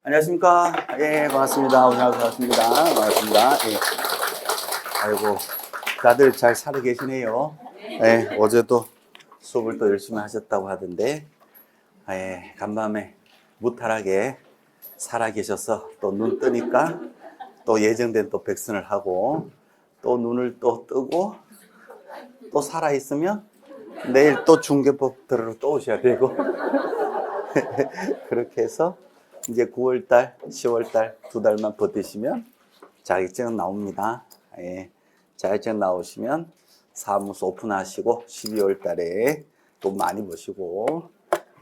안녕하십니까. 예, 반갑습니다. 오늘 반갑습니다. 반갑습니다. 예. 아이고, 다들 잘 살아 계시네요. 예, 어제도 수업을 또 열심히 하셨다고 하던데, 예, 간밤에 무탈하게 살아 계셔서 또 눈 뜨니까 또 예정된 또 백선을 하고, 또 눈을 또 뜨고, 또 살아 있으면 내일 또 중개법 들으러 또 오셔야 되고, 그렇게 해서 이제 9월달, 10월달 두 달만 버티시면 자격증은 나옵니다. 예, 자격증 나오시면 사무소 오픈하시고 12월달에 돈 많이 버시고,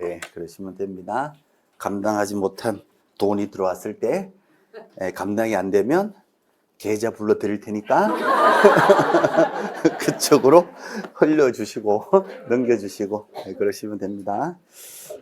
예, 그러시면 됩니다. 감당하지 못한 돈이 들어왔을 때, 예, 감당이 안 되면 계좌 불러 드릴 테니까 그쪽으로 흘려주시고 넘겨주시고, 예, 그러시면 됩니다.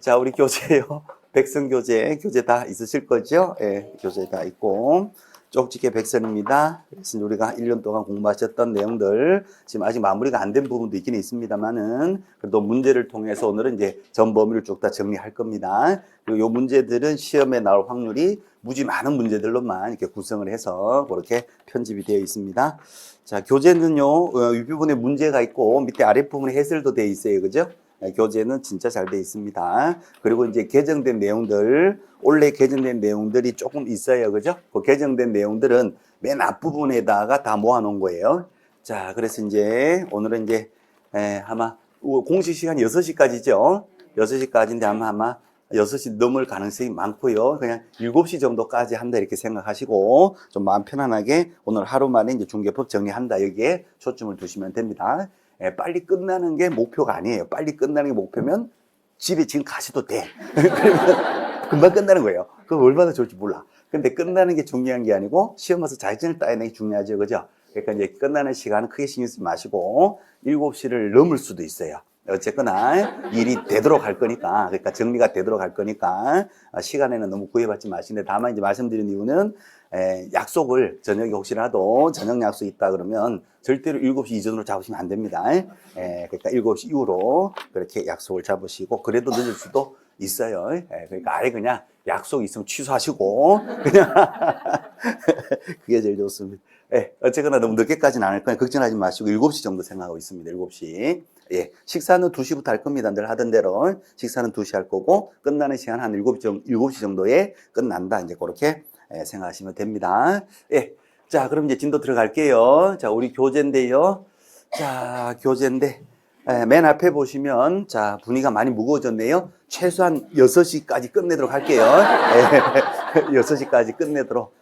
자, 우리 교재요. 백선 교재 다 있으실 거죠? 예, 교재 다 있고. 쪽집게 백선입니다. 그래서 우리가 1년 동안 공부하셨던 내용들, 지금 아직 마무리가 안 된 부분도 있긴 있습니다만은, 그래도 문제를 통해서 오늘은 이제 전 범위를 쭉 다 정리할 겁니다. 그리고 이 문제들은 시험에 나올 확률이 무지 많은 문제들로만 이렇게 구성을 해서 그렇게 편집이 되어 있습니다. 자, 교재는요, 윗부분에 문제가 있고, 밑에 아랫부분에 해설도 되어 있어요. 그죠? 교재는 진짜 잘 되어 있습니다. 그리고 이제 개정된 내용들, 원래 개정된 내용들이 조금 있어요. 그죠? 그 개정된 내용들은 맨 앞부분에다가 다 모아놓은 거예요. 자, 그래서 이제 오늘은 이제 아마 공식 시간이 6시까지죠. 6시까지인데 아마 6시 넘을 가능성이 많고요. 그냥 7시 정도까지 한다 이렇게 생각하시고 좀 마음 편안하게 오늘 하루 만에 이제 중개법 정리한다 여기에 초점을 두시면 됩니다. 예, 빨리 끝나는 게 목표가 아니에요. 빨리 끝나는 게 목표면 집에 지금 가셔도 돼. 그러면 금방 끝나는 거예요. 그거 얼마나 좋을지 몰라. 근데 끝나는 게 중요한 게 아니고 시험 와서 자격증을 따야 하는 게 중요하죠. 그죠? 그러니까 이제 끝나는 시간은 크게 신경 쓰지 마시고 7시를 넘을 수도 있어요. 어쨌거나 일이 되도록 할 거니까, 그러니까 정리가 되도록 할 거니까 시간에는 너무 구애받지 마시는데, 다만 이제 말씀드린 이유는 약속을 저녁에 혹시라도 저녁 약속 있다 그러면 절대로 7시 이전으로 잡으시면 안 됩니다. 그러니까 7시 이후로 그렇게 약속을 잡으시고, 그래도 늦을 수도 있어요. 그러니까 아예 그냥 약속 있으면 취소하시고 그냥 그게 제일 좋습니다. 어쨌거나 너무 늦게까지는 안 할 거니까 걱정하지 마시고 7시 정도 생각하고 있습니다. 7시. 예, 식사는 2시부터 할 겁니다. 늘 하던 대로 식사는 2시 할 거고 끝나는 시간 한 7시 정도에 끝난다. 이제 그렇게 생각하시면 됩니다. 예. 자, 그럼 이제 진도 들어갈게요. 자, 우리 교재인데요. 자, 교재인데 맨 앞에 보시면 자, 분위기가 많이 무거워졌네요. 최소한 6시까지 끝내도록 할게요. 6시까지 끝내도록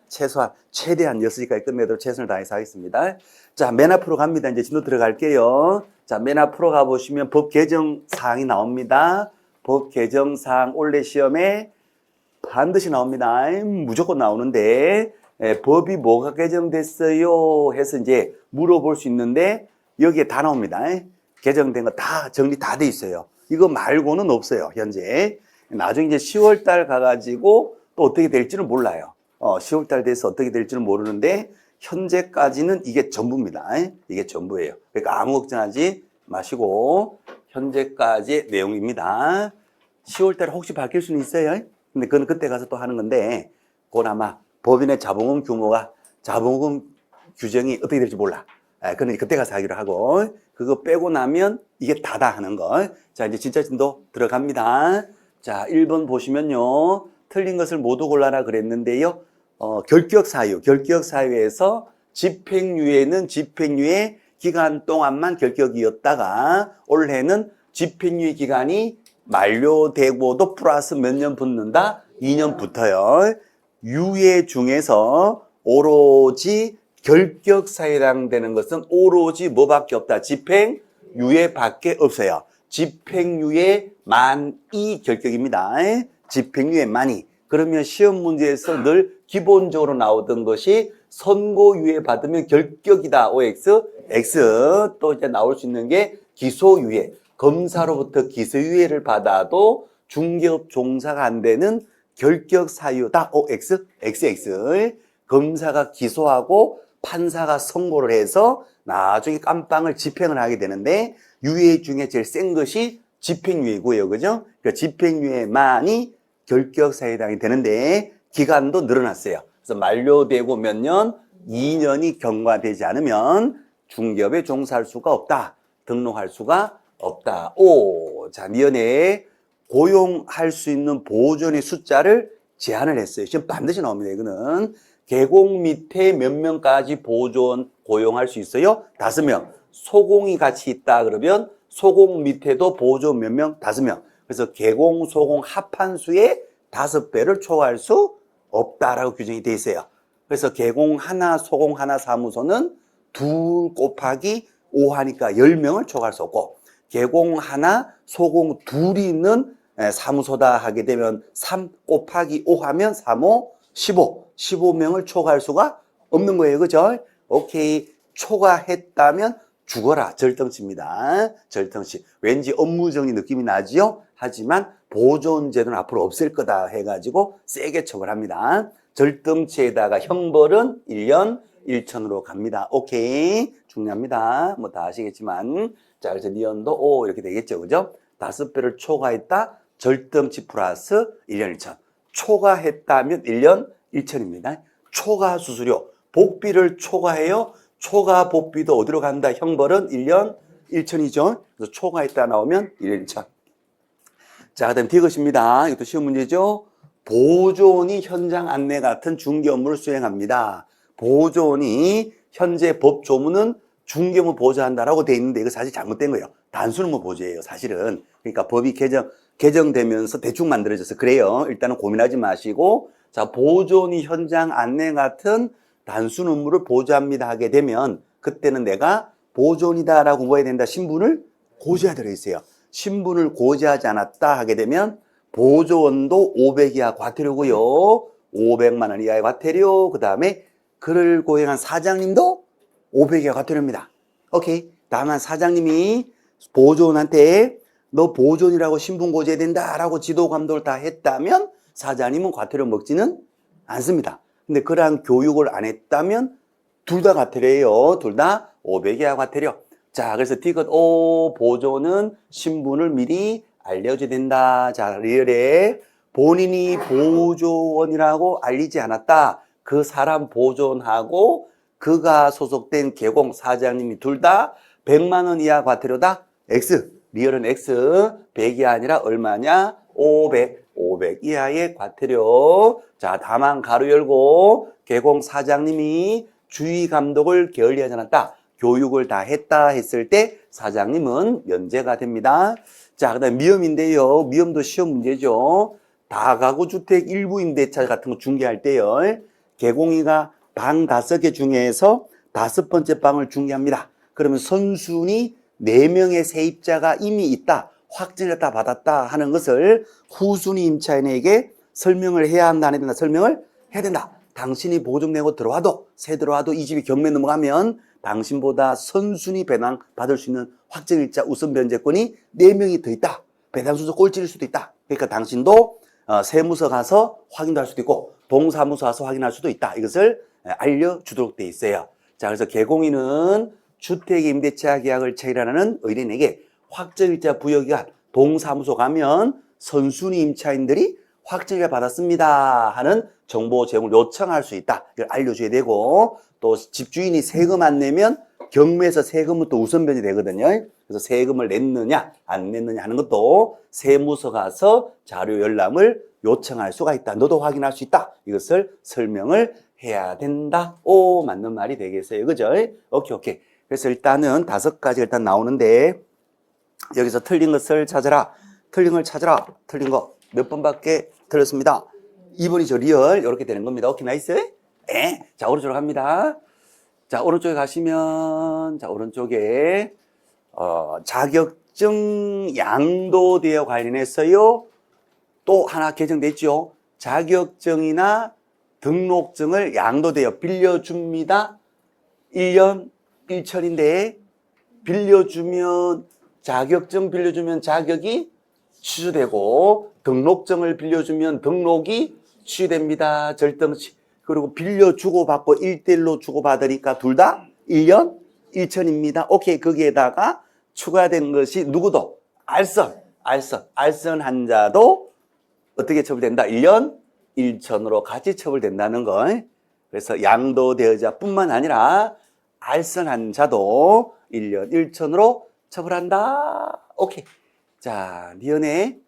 최대한 6시까지 끝내도록 최선을 다해서 하겠습니다. 자, 맨 앞으로 갑니다. 이제 진도 들어갈게요. 자, 맨 앞으로 가보시면 법 개정 사항이 나옵니다. 법 개정 사항 올해 시험에 반드시 나옵니다. 무조건 나오는데, 법이 뭐가 개정됐어요? 해서 이제 물어볼 수 있는데, 여기에 다 나옵니다. 개정된 거 다 정리 다 돼 있어요. 이거 말고는 없어요, 현재. 나중에 이제 10월달 가가지고 또 어떻게 될지는 몰라요. 10월달 돼서 어떻게 될지는 모르는데, 현재까지는 이게 전부입니다. 이게 전부예요. 그러니까 아무 걱정하지 마시고, 현재까지의 내용입니다. 10월달에 혹시 바뀔 수는 있어요. 근데 그건 그때 가서 또 하는 건데, 그건 아마 법인의 자본금 규모가, 자본금 규정이 어떻게 될지 몰라. 그건 그때 가서 하기로 하고, 그거 빼고 나면 이게 다다 하는 거. 자, 이제 진짜 진도 들어갑니다. 자, 1번 보시면요. 틀린 것을 모두 골라라 그랬는데요. 결격 사유에서 집행유예는 집행유예 기간 동안만 결격이었다가 올해는 집행유예 기간이 만료되고도 플러스 몇 년 붙는다? 2년 붙어요. 유예 중에서 오로지 결격사유에 해당되는 것은 오로지 뭐밖에 없다? 집행유예밖에 없어요. 집행유예만이 결격입니다. 집행유예만이. 그러면 시험 문제에서 늘 기본적으로 나오던 것이 선고유예 받으면 결격이다. OX, X. 또 이제 나올 수 있는 게 기소유예. 검사로부터 기소유예를 받아도 중개업 종사가 안 되는 결격 사유다. OX, XX. 검사가 기소하고 판사가 선고를 해서 나중에 깜빵을 집행을 하게 되는데 유예 중에 제일 센 것이 집행유예고요. 그죠? 그러니까 집행유예만이 결격 사유에 해당이 되는데 기간도 늘어났어요. 그래서 만료되고 몇 년? 2년이 경과되지 않으면 중개업에 종사할 수가 없다. 등록할 수가 없다. 오, 자, 니은에 고용할 수 있는 보존의 숫자를 제한을 했어요. 지금 반드시 나옵니다. 이거는 계공 밑에 몇 명까지 보존 고용할 수 있어요? 5명. 소공이 같이 있다 그러면 소공 밑에도 보존 몇 명? 5명. 그래서 계공, 소공 합한 수의 5배를 초과할 수 없다라고 규정이 되어 있어요. 그래서 계공 하나, 소공 하나 사무소는 2 곱하기 5 하니까 10명을 초과할 수 없고, 계공 하나, 소공 둘이 있는 사무소다 하게 되면 3 곱하기 5 하면 3호 15. 15명을 초과할 수가 없는 거예요. 그죠? 오케이. 초과했다면 죽어라. 절등치입니다. 절등치. 왠지 업무정리 느낌이 나지요? 하지만 보존제도는 앞으로 없을 거다 해가지고 세게 처벌합니다. 절등치에다가 형벌은 1년 1천으로 갑니다. 오케이. 중요합니다. 뭐 다 아시겠지만. 자, 그래서 니은도 오 이렇게 되겠죠. 그죠? 5배를 초과했다. 절등치 플러스 1년 1천. 초과했다면 1년 1천입니다. 초과 수수료. 복비를 초과해요. 초과 복비도 어디로 간다? 형벌은 1년 1천이죠. 그래서 초과했다 나오면 1년 1천. 자, 그 다음 디귿입니다. 이것도 쉬운 문제죠. 보존이 현장 안내 같은 중개 업무를 수행합니다. 보존이 현재 법 조문은 중개 업무 보조한다라고 돼 있는데 이거 사실 잘못된 거예요. 단순 업무 보조예요, 사실은. 그러니까 법이 개정되면서 대충 만들어져서 그래요. 일단은 고민하지 마시고, 자, 보존이 현장 안내 같은 단순 업무를 보조합니다 하게 되면 그때는 내가 보존이다라고 뭐해야 된다? 신분을 고지해야 되어있어요. 신분을 고지하지 않았다 하게 되면 보조원도 500 이하 과태료고요. 500만 원 이하의 과태료. 그 다음에 그를 고행한 사장님도 500 이하 과태료입니다. 오케이. 다만 사장님이 보조원한테 너 보존이라고 신분 고지해야 된다라고 지도 감독을 다 했다면 사장님은 과태료 먹지는 않습니다. 근데 그러한 교육을 안 했다면 둘 다 과태료예요. 둘 다 500 이하 과태료. 자, 그래서 디귿 O 보존은 신분을 미리 알려줘야 된다. 자, 리얼에 본인이 보조원이라고 알리지 않았다. 그 사람 보존하고 그가 소속된 계공 사장님이 둘 다 100만 원 이하 과태료다. X. 리얼은 X. 100이 아니라 얼마냐? 500. 500 이하의 과태료. 자, 다만 가로 열고 계공 사장님이 주의 감독을 게을리하지 않았다. 교육을 다 했다 했을 때 사장님은 면제가 됩니다. 자, 그 다음에 미음인데요. 미음도 시험 문제죠. 다가구 주택 일부 임대차 같은 거 중개할 때요. 계공이가 방 5개 중에서 5번째 방을 중개합니다. 그러면 선순위 4명의 세입자가 이미 있다. 확정했다 받았다 하는 것을 후순위 임차인에게 설명을 해야 한다 안 해야 된다? 설명을 해야 된다. 당신이 보증 내고 들어와도 새 들어와도 이 집이 경매 넘어가면 당신보다 선순위 배당 받을 수 있는 확정일자 우선 변제권이 4명이 더 있다. 배당 순서 꼴찌일 수도 있다. 그러니까 당신도 세무서 가서 확인도 할 수도 있고 동사무소 가서 확인할 수도 있다. 이것을 알려주도록 돼 있어요. 자, 그래서 계공인은 주택 임대차 계약을 체결하는 의뢰인에게 확정일자 부여기간 동사무소 가면 선순위 임차인들이 확정일자 받았습니다 하는 정보 제공을 요청할 수 있다. 이걸 알려줘야 되고, 또 집주인이 세금 안 내면 경매에서 세금은 또 우선 변제되거든요. 그래서 세금을 냈느냐 안 냈느냐 하는 것도 세무서 가서 자료 열람을 요청할 수가 있다. 너도 확인할 수 있다. 이것을 설명을 해야 된다. 오, 맞는 말이 되겠어요. 그죠? 오케이. 그래서 일단은 5가지가 일단 나오는데 여기서 틀린 것을 찾아라. 틀린 걸 찾아라. 틀린 거 몇 번밖에 틀렸습니다. 2번이죠. 리얼. 이렇게 되는 겁니다. 오케이, 나이스. 자, 오른쪽으로 갑니다. 자, 오른쪽에 가시면, 자, 오른쪽에, 자격증 양도대여 관련해서요. 또 하나 개정됐죠. 자격증이나 등록증을 양도대여 빌려줍니다. 1년 1천인데, 자격증 빌려주면 자격이 취소되고, 등록증을 빌려주면 등록이 취소됩니다. 절등치. 그리고 빌려 주고받고 1대1로 주고받으니까 둘 다 1년 1천입니다. 오케이. 거기에다가 추가된 것이 누구도 알선 한자도 어떻게 처벌된다? 1년 1천으로 같이 처벌된다는 거. 그래서 양도대여자뿐만 아니라 알선한 자도 1년 1천으로 처벌한다. 오케이. 자, 니은에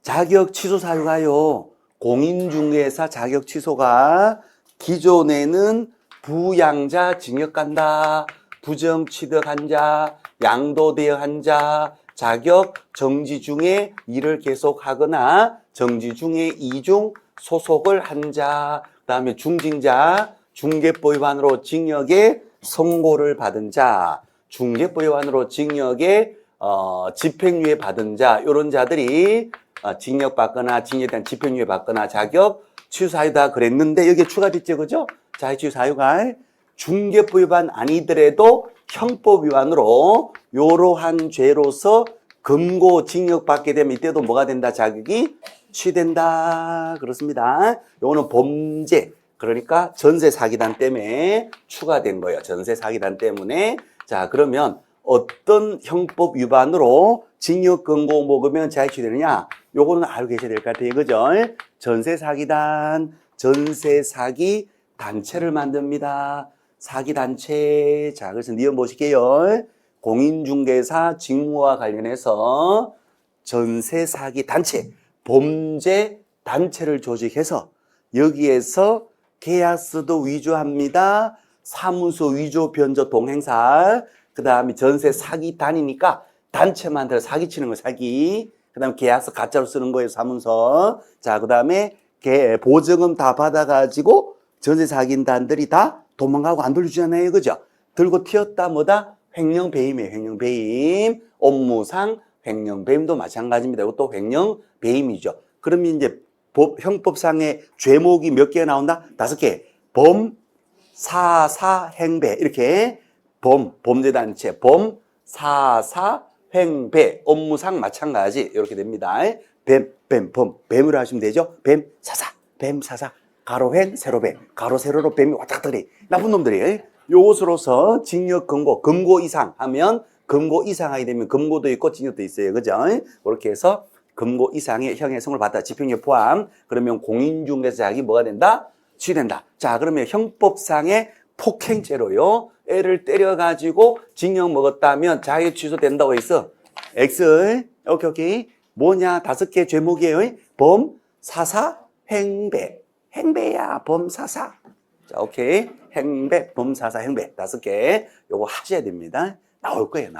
자격 취소 사유가요. 공인중개사 자격 취소가 기존에는 부양자 징역 간다, 부정 취득한 자, 양도대여한 자, 자격 정지 중에 일을 계속하거나 정지 중에 이중 소속을 한 자, 그다음에 중징자, 중개법 위반으로 징역에 선고를 받은 자, 중개법 위반으로 징역에 집행유예 받은 자, 이런 자들이 징역받거나 징역에 대한 집행유예 받거나 자격 취소 사유다 그랬는데 여기에 추가됐죠, 그죠? 자격 취소 사유가 중개법 위반 아니더라도 형법 위반으로 이러한 죄로서 금고 징역받게 되면 이때도 뭐가 된다? 자격이 취된다. 그렇습니다. 요거는 범죄, 그러니까 전세 사기단 때문에 추가된 거예요. 전세 사기단 때문에. 자, 그러면 어떤 형법 위반으로 징역 금고 먹으면 자격 취되느냐? 요거는 알고 계셔야 될 것 같아요. 그죠? 전세 사기단, 전세 사기 단체를 만듭니다. 사기 단체. 자, 그래서 니은 보실게요. 공인중개사 직무와 관련해서 전세 사기 단체, 범죄 단체를 조직해서 여기에서 계약서도 위조합니다. 사무소 위조 변조 동행사, 그 다음에 전세 사기단이니까 단체 만들어 사기치는 거 사기. 그 다음에 계약서 가짜로 쓰는 거예요, 사문서. 자, 그 다음에 보증금 다 받아가지고 전세 사기단들이 다 도망가고 안 돌려주잖아요, 그죠? 들고 튀었다 뭐다? 횡령배임이에요, 횡령배임. 업무상 횡령배임도 마찬가지입니다. 이것도 횡령배임이죠. 그러면 이제 형법상의 죄목이 몇 개가 나온다? 5개. 범, 사사, 횡배. 이렇게 범죄단체, 범, 사사, 횡배. 업무상 마찬가지. 이렇게 됩니다. 뱀으로 하시면 되죠. 뱀, 사사, 뱀, 사사. 가로, 횡, 세로, 뱀. 가로, 세로로 뱀이 왔다 갔다 그래. 나쁜 놈들이. 요것으로서 징역 금고 이상 하면 금고 이상 하게 되면 금고도 있고 징역도 있어요. 그죠? 그렇게 해서 금고 이상의 형해성을 받다. 집행유예 포함. 그러면 공인중개사 자격이 뭐가 된다? 취된다. 자, 그러면 형법상의 폭행죄로요. 애를 때려가지고 징역 먹었다면 자격 취소된다고 했어. X. 오케이. 뭐냐? 5개 죄목이에요. 범, 사사, 횡배. 횡배야, 범, 사사. 자, 오케이. 횡배, 범, 사사, 횡배. 5개. 요거 하셔야 됩니다. 나올 거예요.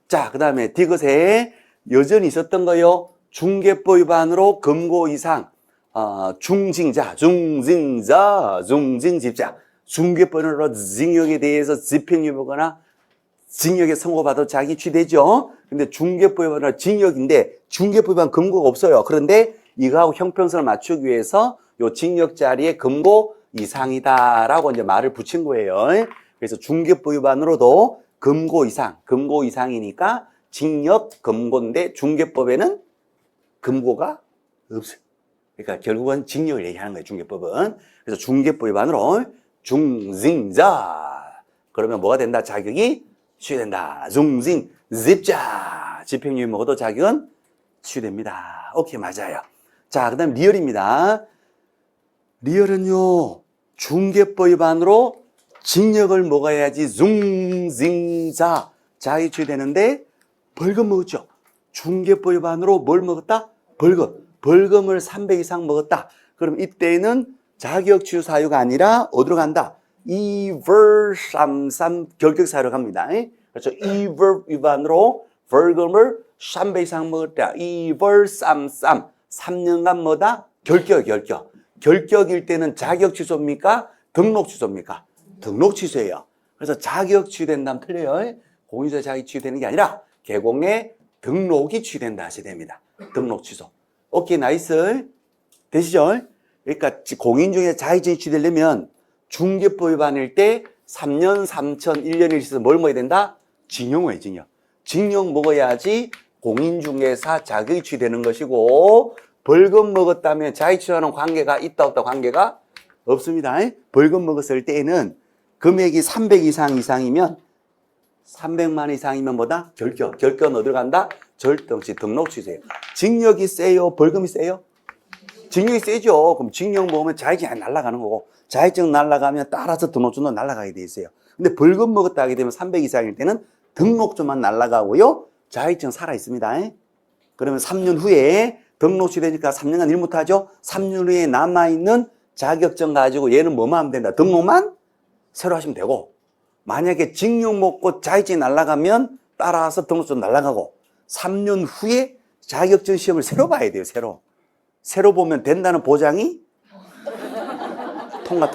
자, 그 다음에 디귿에 여전히 있었던 거요. 중개법 위반으로 금고 이상, 중징자, 중징집자. 중개법으로 징역에 대해서 집행유예 보거나 징역에 선고받아도 자격이 취되죠. 근데 중개법 위반은 징역인데 중개법 위반 금고가 없어요. 그런데 이거하고 형평성을 맞추기 위해서 요 징역 자리에 금고 이상이다라고 이제 말을 붙인 거예요. 그래서 중개법 위반으로도 금고 이상이니까 징역 금고인데 중개법에는 금고가 없어요. 그러니까 결국은 징역을 얘기하는 거예요, 중개법은. 그래서 중개법 위반으로 중징자. 그러면 뭐가 된다? 자격이 취된다. 중징집자. 집행유예 먹어도 자격은 취됩니다. 오케이, 맞아요. 자, 그 다음 리얼입니다. 리얼은요, 중개법 위반으로 징역을 먹어야지 중징자 자격이 취되는데 벌금 먹었죠. 중개법 위반으로 뭘 먹었다? 벌금을 300 이상 먹었다. 그럼 이때는 자격 취소 사유가 아니라 어디로 간다? 2벌33 결격 사유로 갑니다. 그렇죠. 2벌 위반으로 벌금을 300 이상 먹었다. 2벌33 3년간 뭐다? 결격일 때는 자격 취소입니까? 등록 취소입니까? 등록 취소예요. 그래서 자격 취소된다면 틀려요. 공인중개사 자격이 취소되는 게 아니라 개공의 등록이 취소된다 하셔야 됩니다. 등록 취소. 오케이, 나이스. 되시죠? 그러니까 공인중개사 자격이 취소되려면 중개법 위반일 때 3년, 3천, 1년이 있어서 뭘 먹어야 된다? 징역이에요, 징역. 징역 먹어야지 공인중개사 자격이 취소되는 것이고 벌금 먹었다면 자격 취소하는 관계가 있다 없다 관계가 없습니다. 벌금 먹었을 때에는 금액이 300 이상이면 300만 이상이면 뭐다? 결격. 결격은 어디로 간다? 절등시 등록 취소예요. 징역이 세요? 벌금이 세요? 징역이 세죠. 그럼 징역 먹으면 자격증이 날아가는 거고, 자격증 날아가면 따라서 등록증도 날아가게 돼 있어요. 근데 벌금 먹었다 하게 되면 300 이상일 때는 등록증만 날아가고요, 자격증 살아 있습니다. 그러면 3년 후에 등록시 되니까 3년간 일 못하죠. 3년 후에 남아있는 자격증 가지고 얘는 뭐만 하면 된다? 등록만 새로 하시면 되고, 만약에 징역 먹고 자격증이 날아가면 따라서 등록증 날아가고, 3년 후에 자격증 시험을 새로 봐야 돼요. 새로 보면 된다는 보장이 통과.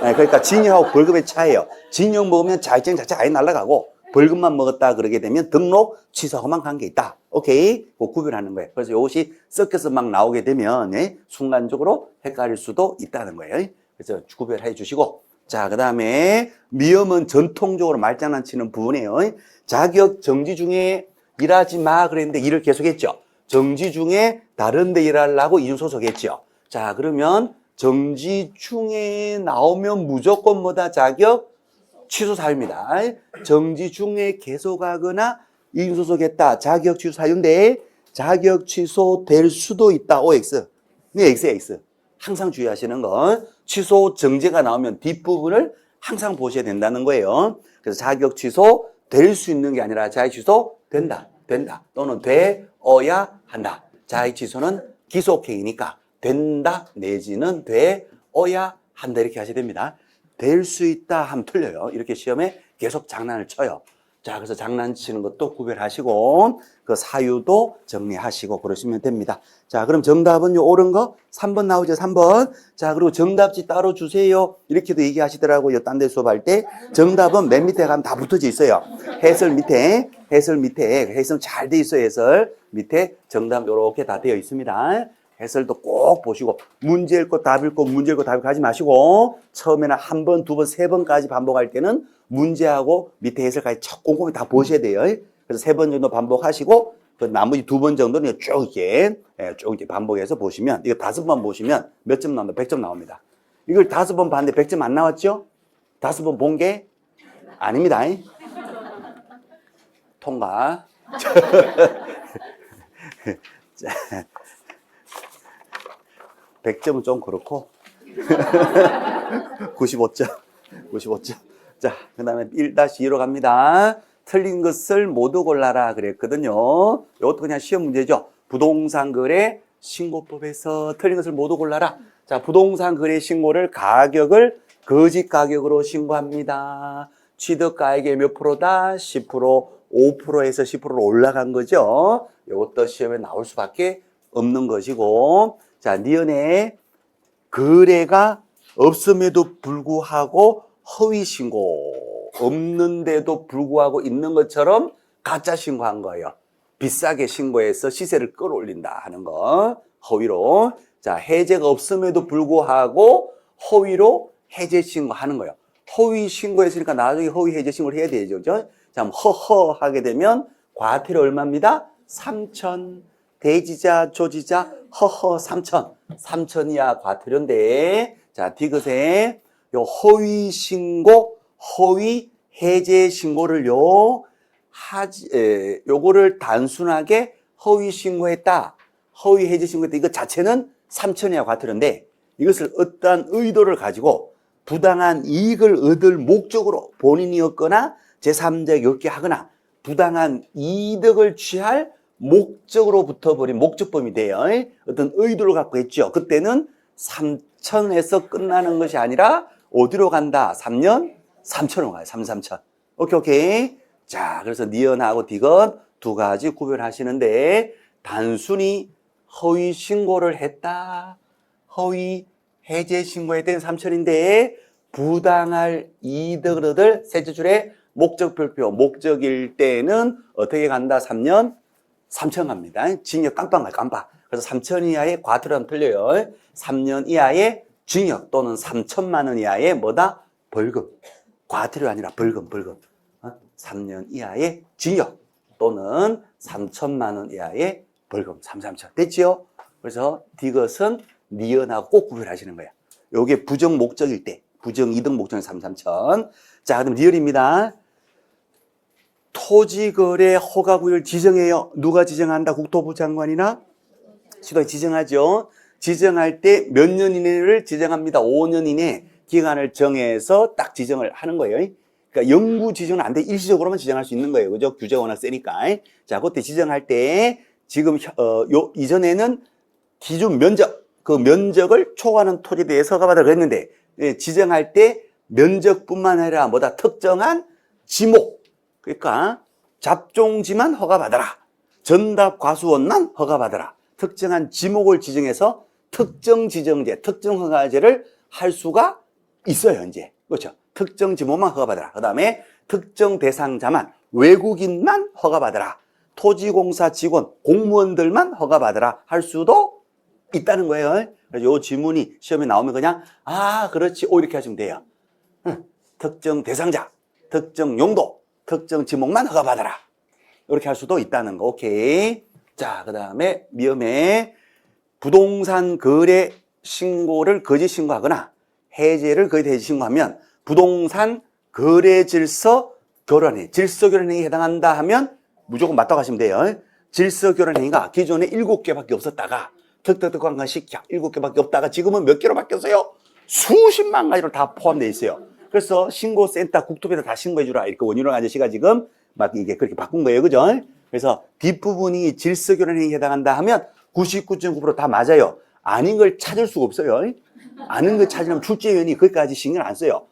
네, 그러니까 징역하고 벌금의 차이예요. 징역 먹으면 자격증 자체가 아예 날아가고, 벌금만 먹었다 그러게 되면 등록 취소하고만 관계 있다. 오케이? 그 구별하는 거예요. 그래서 이것이 섞여서 막 나오게 되면 순간적으로 헷갈릴 수도 있다는 거예요. 그래서 구별해 주시고, 자, 그 다음에 미음은 전통적으로 말장난치는 부분이에요. 자격 정지 중에 일하지 마 그랬는데 일을 계속했죠. 정지 중에 다른 데 일하려고 이중소속했죠. 자, 그러면 정지 중에 나오면 무조건 뭐다? 자격 취소 사유입니다. 정지 중에 계속하거나 이중소속했다. 자격 취소 사유인데, 자격 취소 될 수도 있다. OX. 네, X야, X. 항상 주의하시는 건 취소 정지가 나오면 뒷부분을 항상 보셔야 된다는 거예요. 그래서 자격 취소 될 수 있는 게 아니라 자격 취소 된다 또는 되어야 한다. 자격 취소는 기속행위니까 된다 내지는 되어야 한다 이렇게 하셔야 됩니다. 될 수 있다 하면 틀려요. 이렇게 시험에 계속 장난을 쳐요. 자, 그래서 장난치는 것도 구별하시고 그 사유도 정리하시고 그러시면 됩니다. 자, 그럼 정답은 요 옳은 거 3번 나오죠. 3번. 자, 그리고 정답지 따로 주세요. 이렇게도 얘기하시더라고요. 딴 데 수업할 때. 정답은 맨 밑에 가면 다 붙어져 있어요. 해설 밑에 해설 잘 돼 있어요. 해설 밑에 정답 요렇게 다 되어 있습니다. 해설도 꼭 보시고, 문제 읽고 답 읽고 문제 읽고 답 읽고 하지 마시고, 처음에는 한 번, 두 번, 세 번까지 반복할 때는 문제하고 밑에 해설까지 꼼꼼히 다 보셔야 돼요. 그래서 3번 정도 반복하시고, 그 나머지 2번 정도는 쭉 이렇게 반복해서 보시면, 이거 5번 보시면 몇 점 나옵니다? 100점 나옵니다. 이걸 5번 봤는데 100점 안 나왔죠? 5번 본 게 아닙니다. 통과. 자, 100점은 좀 그렇고 95점. 자, 그 다음에 1-2로 갑니다. 틀린 것을 모두 골라라 그랬거든요. 이것도 그냥 시험 문제죠. 부동산 거래 신고법에서 틀린 것을 모두 골라라. 자, 부동산 거래 신고를 가격을 거짓 가격으로 신고합니다. 취득가액의 몇 프로다? 10%, 5%에서 10%로 올라간 거죠. 이것도 시험에 나올 수밖에 없는 것이고, 자, 니은에 거래가 없음에도 불구하고 허위 신고, 없는데도 불구하고 있는 것처럼 가짜 신고한 거예요. 비싸게 신고해서 시세를 끌어올린다 하는 거, 허위로. 자, 해제가 없음에도 불구하고 허위로 해제 신고하는 거예요. 허위 신고했으니까 나중에 허위 해제 신고를 해야 되죠. 그죠? 자, 허허 하게 되면 과태료 얼마입니다? 3,000. 대지자, 조지자, 허허 3,000. 3,000 이하 과태료인데, 자, 디귿에 요 허위 신고, 허위 해제 신고를요, 요거를 단순하게 허위 신고했다, 허위 해제 신고했다, 이거 자체는 3,000 이하 과태료인데, 이것을 어떠한 의도를 가지고 부당한 이익을 얻을 목적으로 본인이 얻거나 제3자에게 얻게 하거나 부당한 이득을 취할 목적으로 붙어버린 목적범이 돼요. 어떤 의도를 갖고 했죠. 그때는 3,000에서 끝나는 것이 아니라 어디로 간다? 3년? 3,000으로 가요. 3,000. 오케이. 자, 그래서 니은하고 디귿 두 가지 구별하시는데, 단순히 허위 신고를 했다, 허위 해제 신고에 대한 3,000인데 부당할 이득을 얻을 셋째 줄에 목적별표, 목적일 때는 어떻게 간다? 3년? 3,000 갑니다. 징역 깜빡 가요, 깜빡. 그래서 3,000 이하의 과태료는 틀려요. 3년 이하의 징역 또는 3,000만 원 이하의 뭐다? 벌금. 과태료 아니라 벌금. 3년 이하의 징역 또는 3,000만 원 이하의 벌금. 3,000. 됐지요? 그래서 디귿은 니은하고 꼭 구별하시는 거예요. 요게 부정 목적일 때, 부정 이득 목적은 3,000. 자, 그럼 리얼입니다. 토지거래 허가구역을 지정해요. 누가 지정한다? 국토부 장관이나 시도에 지정하죠. 지정할 때 몇 년 이내를 지정합니다. 5년 이내 기간을 정해서 딱 지정을 하는 거예요. 그러니까 영구 지정은 안 돼. 일시적으로만 지정할 수 있는 거예요. 그죠? 규제가 워낙 세니까. 자, 그때 지정할 때 지금 이전에는 기준 면적, 그 면적을 초과하는 토지에 대해서 허가받으라고 했는데, 지정할 때 면적뿐만 아니라 뭐다 특정한 지목, 그러니까 잡종지만 허가받아라. 전답 과수원만 허가받아라. 특정한 지목을 지정해서 특정 지정제, 특정 허가제를 할 수가 있어요, 이제. 그렇죠. 특정 지목만 허가받아라. 그 다음에 특정 대상자만, 외국인만 허가받아라. 토지공사 직원, 공무원들만 허가받아라. 할 수도 있다는 거예요. 그래서 이 지문이 시험에 나오면 그냥, 아, 그렇지. 이렇게 하시면 돼요. 특정 대상자, 특정 용도, 특정 지목만 허가받아라. 이렇게 할 수도 있다는 거. 오케이. 자, 그 다음에 위험에 부동산 거래 신고를 거짓 신고하거나 해제를 거짓 신고하면 부동산 거래 질서 교란행, 질서 교란행위에 해당한다 하면 무조건 맞다고 하시면 돼요. 질서 교란행위가 기존에 7개밖에 없었다가 특특특한 것이 7개밖에 없다가 지금은 몇 개로 바뀌었어요? 수십만 가지로 다 포함되어 있어요. 그래서 신고센터 국토부에다 다 신고해 주라. 이렇게 원희룡 아저씨가 지금 막 이게 그렇게 바꾼 거예요. 그죠? 그래서 뒷부분이 질서 교란행위에 해당한다 하면 99.9% 다 맞아요. 아닌 걸 찾을 수가 없어요. 아는 걸 찾으려면 출제위원이 거기까지 신경 안 써요.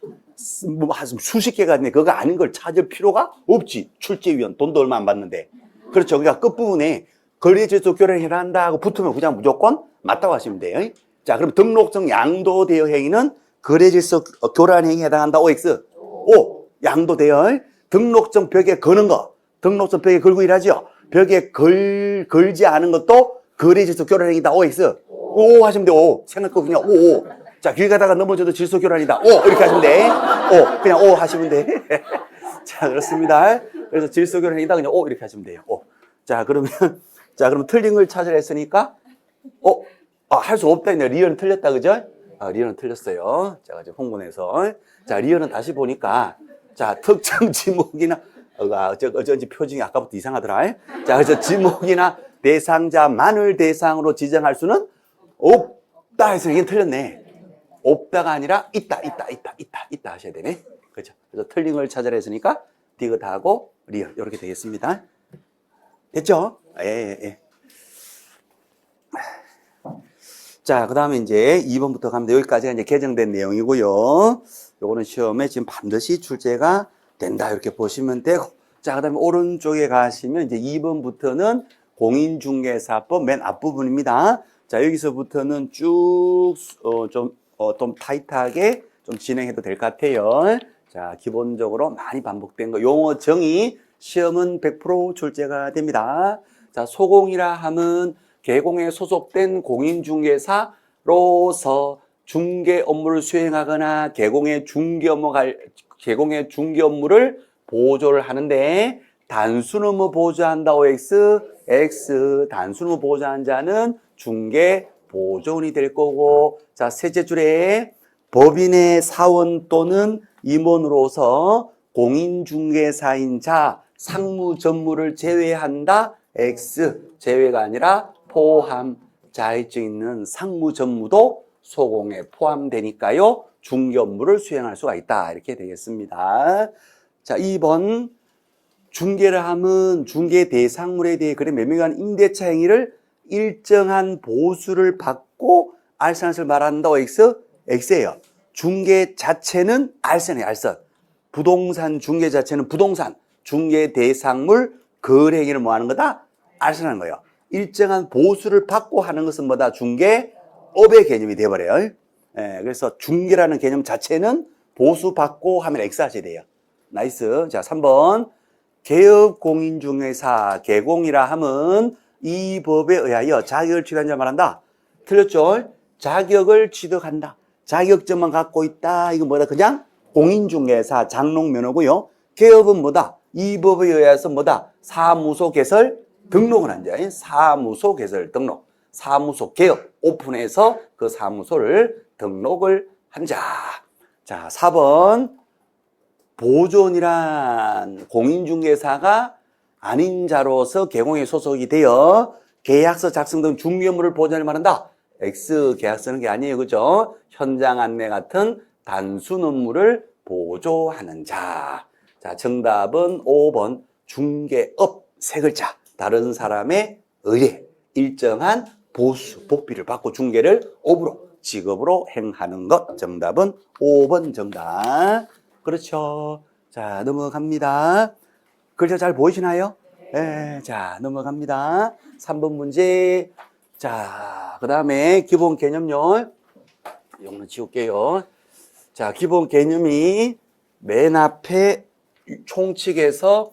뭐 수십 개가 있는데 그거 아닌 걸 찾을 필요가 없지. 출제위원 돈도 얼마 안 받는데. 그렇죠. 그러니까 끝부분에 거래질서 교란에 해당한다 하고 붙으면 그냥 무조건 맞다고 하시면 돼요. 자, 그럼 등록증 양도 대여 행위는 거래질서 교란 행위에 해당한다. OX. O. 양도 대여. 등록증 벽에 거는 거. 등록증 벽에 걸고 일하죠. 벽에 걸지 않은 것도 거래질서 교란 행위다. OX. O 하시면 돼. O. 생각고 그냥 O. 자, 길 가다가 넘어져도 질서 교란이다. O. 이렇게 하시면 돼. O. 그냥 O 하시면 돼. 자, 그렇습니다. 그래서 질서 교란 행위다. 그냥 O 이렇게 하시면 돼요. O. 자, 그러면 그럼 틀린 걸 찾으라 했으니까 할 수 없다. 리언은 틀렸다. 그죠? 리언은 틀렸어요. 제가 이제 홍보내서. 자, 리언은 다시 보니까 자, 특정 지목이나 어쩐지 표정이 아까부터 이상하더라. 자, 그래서 지목이나 대상자만을 대상으로 지정할 수는 없다 해서 이게 틀렸네. 없다가 아니라 있다 하셔야 되네. 그렇죠? 그래서 틀린 걸 찾으라 했으니까 디귿하고 리언 이렇게 되겠습니다. 됐죠? 예. 자, 그 다음에 이제 2번부터 가면 여기까지가 이제 개정된 내용이고요. 요거는 시험에 지금 반드시 출제가 된다. 이렇게 보시면 되고. 자, 그 다음에 오른쪽에 가시면 이제 2번부터는 공인중개사법 맨 앞부분입니다. 자, 여기서부터는 쭉, 좀 타이트하게 좀 진행해도 될 것 같아요. 자, 기본적으로 많이 반복된 거. 용어 정의, 시험은 100% 출제가 됩니다. 자, 소공이라 함은 개공에 소속된 공인중개사로서 중개 업무를 수행하거나 개공의 중개 업무를 보조를 하는데 단순 업무 보조한다. OX, X. 단순 업무 보조한 자는 중개 보조원이 될 거고, 자, 셋째 줄에 법인의 사원 또는 임원으로서 공인중개사인 자 상무 전무를 제외한다. X. 제외가 아니라 포함. 자격증 있는 상무 전무도 소공에 포함되니까요. 중개 업무를 수행할 수가 있다. 이렇게 되겠습니다. 자, 2번. 중개를 하면 중개 대상물에 대해 그래 매매관 임대차 행위를 일정한 보수를 받고 알선할 것을 말한다. X. X예요. 중개 자체는 알선이에요. 알선. 부동산 중개 자체는 부동산. 중개 대상물 거래 행위를 뭐 하는 거다? 알선하는 거예요. 일정한 보수를 받고 하는 것은 뭐다? 중개업의 개념이 되어버려요. 그래서 중개라는 개념 자체는 보수받고 하면 X 하셔야 돼요. 나이스. 자, 3번. 개업공인중개사, 개공이라 함은 이 법에 의하여 자격을 취득한 자 말한다. 틀렸죠? 자격을 취득한다. 자격증만 갖고 있다. 이건 뭐다? 그냥 공인중개사 장롱면허고요. 개업은 뭐다? 이 법에 의해서 뭐다? 사무소 개설 등록을 한 자. 사무소 개설 등록. 사무소 개업 오픈해서 그 사무소를 등록을 한 자. 자, 4번. 보존이란 공인중개사가 아닌 자로서 개공에 소속이 되어 계약서 작성 등 중개업무를 보존을 말한다. X 계약서는 게 아니에요. 그죠? 현장 안내 같은 단순 업무를 보조하는 자. 자, 정답은 5번 중개업 세 글자. 다른 사람의 의뢰, 일정한 보수, 복비를 받고 중개를 업으로, 직업으로 행하는 것. 정답은 5번 정답. 그렇죠. 자, 넘어갑니다. 글자 잘 보이시나요? 네. 자, 넘어갑니다. 3번 문제. 자, 그 다음에 기본 개념요. 이거는 지울게요. 자, 기본 개념이 맨 앞에 총칙에서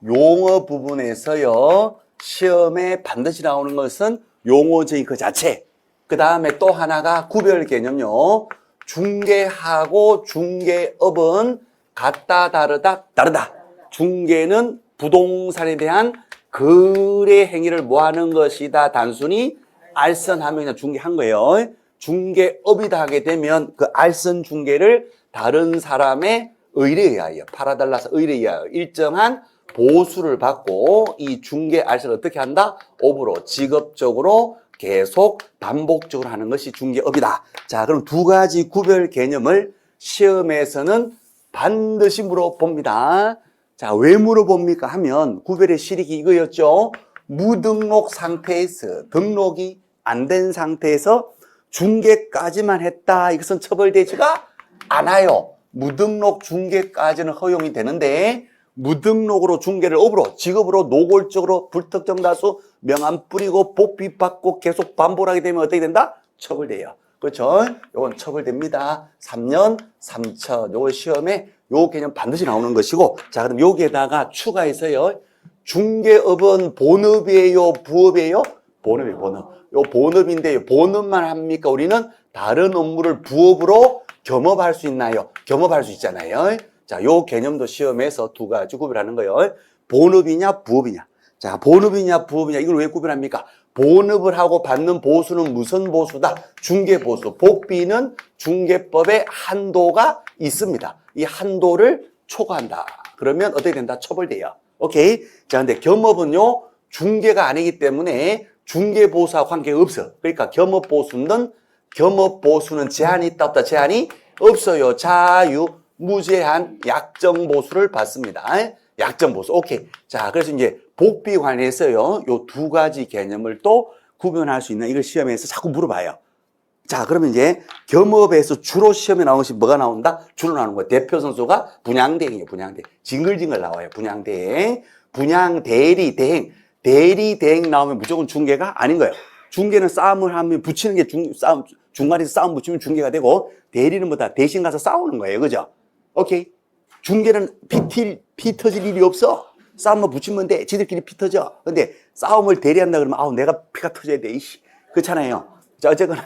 용어 부분에서요. 시험에 반드시 나오는 것은 용어적인 그 자체. 그 다음에 또 하나가 구별 개념요. 중개하고 중개업은 같다, 다르다, 다르다. 중개는 부동산에 대한 거래 행위를 뭐하는 것이다. 단순히 알선하면 그냥 중개한 거예요. 중개업이다 하게 되면 그 알선 중개를 다른 사람의 의뢰에 의하여 팔아달라서 의뢰에 의하여 일정한 보수를 받고 이 중개 알선을 어떻게 한다? 업으로 직업적으로 계속 반복적으로 하는 것이 중개업이다. 자, 그럼 두 가지 구별 개념을 시험에서는 반드시 물어봅니다. 자, 왜 물어봅니까 하면 구별의 실익이 이거였죠. 무등록 상태에서 등록이 안 된 상태에서 중개까지만 했다. 이것은 처벌되지가 않아요. 무등록 중개까지는 허용이 되는데 무등록으로 중개를 업으로 직업으로 노골적으로 불특정 다수 명함 뿌리고 복비 받고 계속 반복하게 되면 어떻게 된다? 처벌돼요. 그렇죠? 요건 처벌됩니다. 3년 3천. 요거 시험에 요 개념 반드시 나오는 것이고, 자, 그럼 여기에다가 추가해서요. 중개업은 본업이에요, 부업이에요? 본업이에요, 본업. 요 본업인데 본업만 합니까? 우리는 다른 업무를 부업으로 겸업할 수 있나요? 겸업할 수 있잖아요. 자, 요 개념도 시험에서 두 가지 구별하는 거예요. 본업이냐, 부업이냐. 자, 본업이냐, 부업이냐. 이걸 왜 구별합니까? 본업을 하고 받는 보수는 무슨 보수다? 중개보수. 복비는 중개법에 한도가 있습니다. 이 한도를 초과한다. 그러면 어떻게 된다? 처벌돼요. 오케이? 자, 근데 겸업은요, 중개가 아니기 때문에 중개보수와 관계가 없어. 그러니까 겸업보수는 제한이 있다, 없다? 제한이 없어요. 자유, 무제한 약정보수를 받습니다. 약정보수. 오케이. 자, 그래서 이제 복비 관해서요, 요 두 가지 개념을 또 구분할 수 있는 이걸 시험에서 자꾸 물어봐요. 자, 그러면 이제 겸업에서 주로 시험에 나오는 것이 뭐가 나온다? 주로 나오는 거예요. 대표 선수가 분양대행이에요, 분양대행. 징글징글 나와요, 분양대행. 분양대리, 대행. 대리, 대행 나오면 무조건 중개가 아닌 거예요. 중개는 싸움을 하면 붙이는 게 중간에서 싸움 붙이면 중개가 되고, 대리는 뭐다? 대신 가서 싸우는 거예요. 그죠? 오케이. 중개는 피 터질 일이 없어. 싸움만 붙이면 돼. 지들끼리 피 터져. 근데 싸움을 대리한다 그러면, 아우, 내가 피가 터져야 돼. 이씨. 그렇잖아요. 자, 어쨌거나,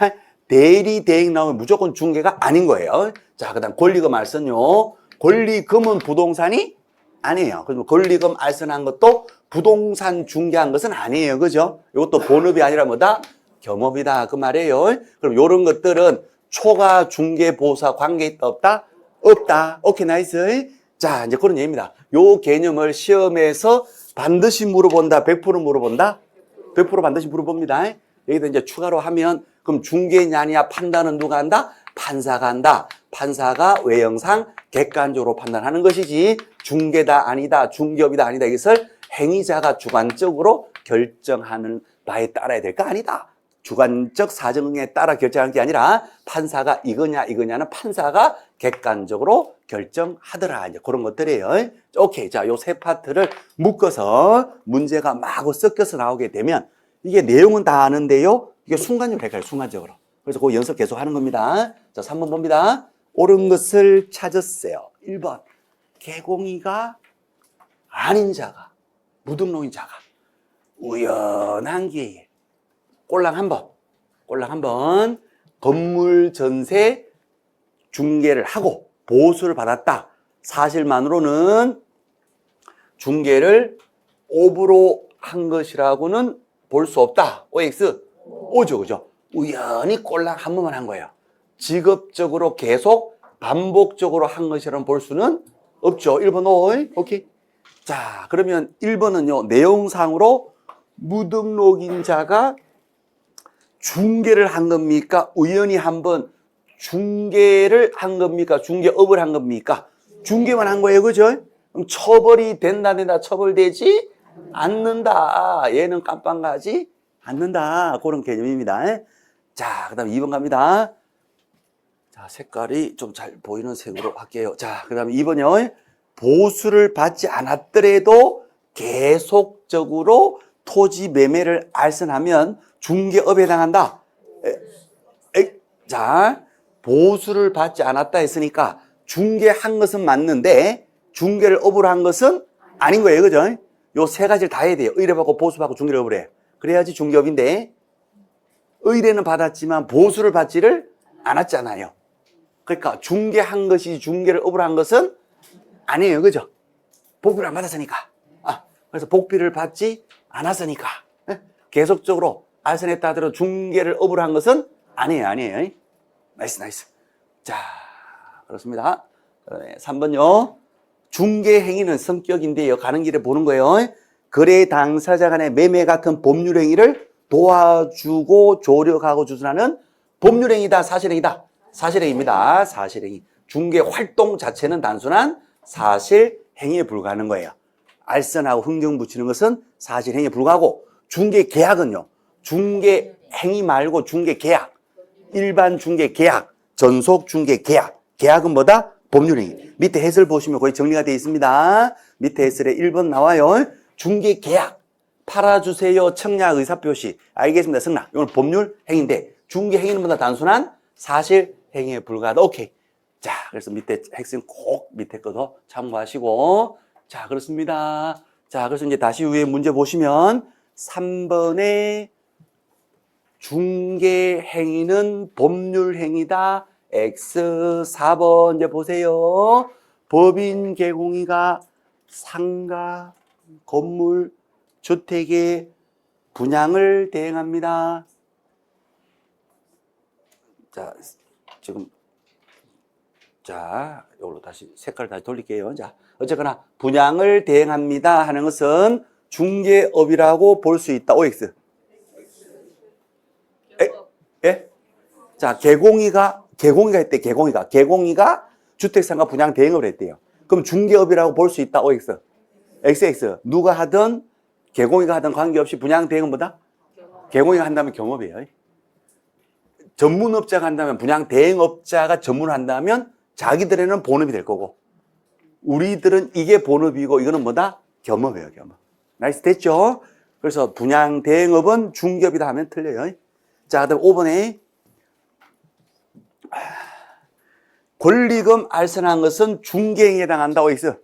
대리, 대행 나오면 무조건 중개가 아닌 거예요. 자, 그 다음 권리금 알선요. 권리금은 부동산이 아니에요. 그래서 권리금 알선한 것도 부동산 중개한 것은 아니에요. 그죠? 이것도 본업이 아니라 뭐다? 겸업이다. 그 말이에요. 그럼 이런 것들은 초과 중개 보수와 관계 있다, 없다? 없다. 오케이, 나이스. 자, 이제 그런 얘기입니다. 요 개념을 시험에서 반드시 물어본다. 100% 물어본다? 100% 반드시 물어봅니다. 여기다 이제 추가로 하면, 그럼 중개냐 아니냐 판단은 누가 한다? 판사가 한다. 판사가 외형상 객관적으로 판단하는 것이지, 중개다 아니다, 중개업이다 아니다, 이것을 행위자가 주관적으로 결정하는 바에 따라야 될 거 아니다. 주관적 사정에 따라 결정하는 게 아니라 판사가 이거냐는 판사가 객관적으로 결정하더라. 이제 그런 것들이에요. 오케이. 자, 요 세 파트를 묶어서 문제가 마구 섞여서 나오게 되면 이게 내용은 다 아는데요. 이게 순간적으로 헷갈려요. 순간적으로. 그래서 그 연습 계속 하는 겁니다. 자, 3번 봅니다. 옳은 것을 찾았어요. 1번. 개공이가 아닌 자가, 무등록인 자가 우연한 기회에 꼴랑 한 번 건물 전세 중개를 하고 보수를 받았다. 사실만으로는 중개를 업으로 한 것이라고는 볼 수 없다. OX. 오죠, 그죠? 우연히 꼴랑 한 번만 한 거예요. 직업적으로 계속 반복적으로 한 것이라는 볼 수는 없죠. 1번 O. 오케이. 자, 그러면 1번은요, 내용상으로 무등록인자가 중개를 한 겁니까? 우연히 한번 중개를 한 겁니까? 중개업을 한 겁니까? 중개만 한 거예요. 그죠? 그럼 처벌이 된다, 처벌되지 않는다. 얘는 깜빵 가지 않는다. 그런 개념입니다. 자, 그 다음에 2번 갑니다. 자, 색깔이 좀 잘 보이는 색으로 할게요. 자, 그 다음에 2번이요. 보수를 받지 않았더라도 계속적으로 토지 매매를 알선하면 중개업에 해당한다. 자, 보수를 받지 않았다 했으니까 중개한 것은 맞는데 중개를 업으로 한 것은 아닌 거예요. 그죠? 요 세 가지를 다 해야 돼요. 의뢰받고 보수받고 중개를 업으로 해. 그래야지 중개업인데 의뢰는 받았지만 보수를 받지를 않았잖아요. 그러니까 중개한 것이 중개를 업으로 한 것은 아니에요. 그죠? 복비를 안 받았으니까. 그래서 복비를 받지 않았으니까. 계속적으로 알선했다 하더라도 중개를 업으로 한 것은 아니에요. 나이스. 자, 그렇습니다. 3번요. 중개 행위는 성격인데요. 가는 길에 보는 거예요. 거래 당사자 간의 매매 같은 법률 행위를 도와주고 조력하고 주선하는 법률 행위다, 사실행위다. 사실행위입니다. 사실행위. 중개 활동 자체는 단순한 사실행위에 불과하는 거예요. 알선하고 흥정 붙이는 것은 사실행위에 불과하고 중개 계약은요. 중개 행위 말고 중개 계약. 일반 중개 계약, 전속 중개 계약. 계약은 뭐다? 법률 행위. 밑에 해설 보시면 거의 정리가 되어 있습니다. 밑에 해설에 1번 나와요. 중개 계약. 팔아주세요. 청약 의사표시. 알겠습니다. 승낙. 이건 법률 행위인데 중개 행위는 뭐다? 단순한 사실 행위에 불과하다. 오케이. 자, 그래서 밑에 핵심 꼭 밑에 거도 참고하시고. 자, 그렇습니다. 자, 그래서 이제 다시 위에 문제 보시면 3번에 중개 행위는 법률 행위다. X 4번 이제 보세요. 법인 개공이가 상가, 건물, 주택의 분양을 대행합니다. 자, 지금 자, 이걸로 다시 색깔 다시 돌릴게요. 자, 어쨌거나 분양을 대행합니다 하는 것은 중개업이라고 볼 수 있다. OX. 예? 자, 개공이가 했대. 개공이가 주택상가 분양 대행을 했대요. 그럼 중개업이라고 볼 수 있다. OX. XX. 누가 하든 개공이가 하든 관계없이 분양 대행은 뭐다? 개공이가 한다면 경업이에요. 전문업자가 한다면 분양 대행업자가 전문을 한다면 자기들에는 본업이 될 거고 우리들은 이게 본업이고 이거는 뭐다? 겸업이에요. 겸업. 나이스 됐죠? 그래서 분양 대행업은 중개업이다 하면 틀려요. 자, 그다음 5번에 권리금 알선한 것은 중개행위에 해당한다. OX.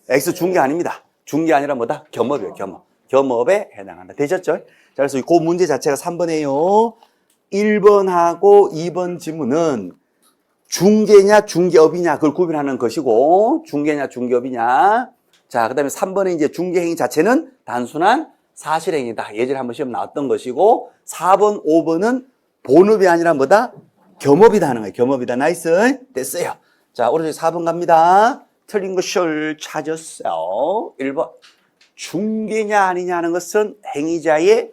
X 중개 아닙니다. 중개 아니라 뭐다? 겸업이에요. 겸업. 겸업에 해당한다. 되셨죠? 자, 그래서 그 문제 자체가 3번이에요. 1번하고 2번 지문은 중개냐 중개업이냐 그걸 구별하는 것이고 중개냐 중개업이냐. 자, 그다음에 3번은 이제 중개행위 자체는 단순한 사실행위다. 예전에 한번 시험 나왔던 것이고 4번, 5번은 본업이 아니라 뭐다? 겸업이다 하는 거예요. 겸업이다. 나이스. 됐어요. 자, 오른쪽 4번 갑니다. 틀린 것을 찾았어요. 1번. 중개냐 아니냐 하는 것은 행위자의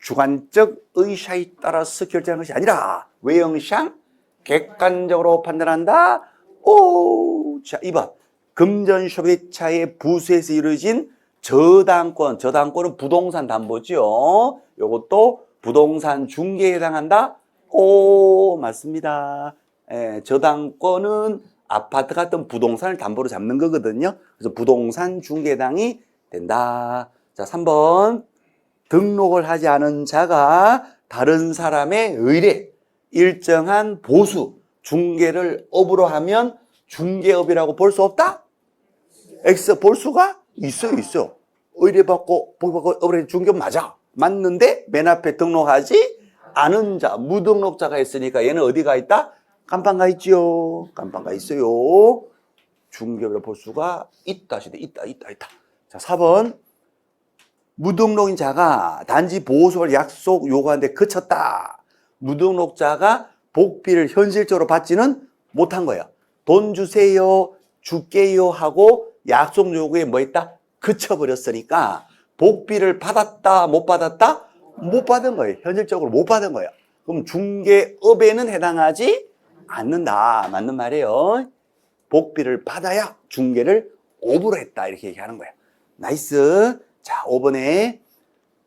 주관적 의사에 따라서 결정하는 것이 아니라 외형상 객관적으로 판단한다. 오, 자, 2번. 금전소비자의 부수에서 이루어진 저당권은 부동산 담보죠. 이것도 부동산 중개에 해당한다. 오, 맞습니다. 저당권은 아파트 같은 부동산을 담보로 잡는 거거든요. 그래서 부동산 중개에 해당이 된다. 자, 3번. 등록을 하지 않은 자가 다른 사람의 의뢰, 일정한 보수, 중개를 업으로 하면 중개업이라고 볼 수 없다? X 볼 수가 있어요. 의뢰받고 업으로 중개업 맞아. 맞는데 맨 앞에 등록하지 않은 자, 무등록자가 있으니까 얘는 어디가 있다? 깜빵가 있지요. 깜빵가 있어요. 중개업이라고 볼 수가 있다. 자, 4번. 무등록인 자가 단지 보수를 약속 요구하는데 그쳤다. 무등록자가 복비를 현실적으로 받지는 못한 거예요. 돈 주세요, 줄게요 하고 약속 요구에 뭐 했다? 그쳐버렸으니까 복비를 받았다, 못 받았다? 못 받은 거예요. 현실적으로 못 받은 거예요. 그럼 중개업에는 해당하지 않는다. 맞는 말이에요. 복비를 받아야 중개를 오브로 했다. 이렇게 얘기하는 거예요. 나이스. 자, 5번에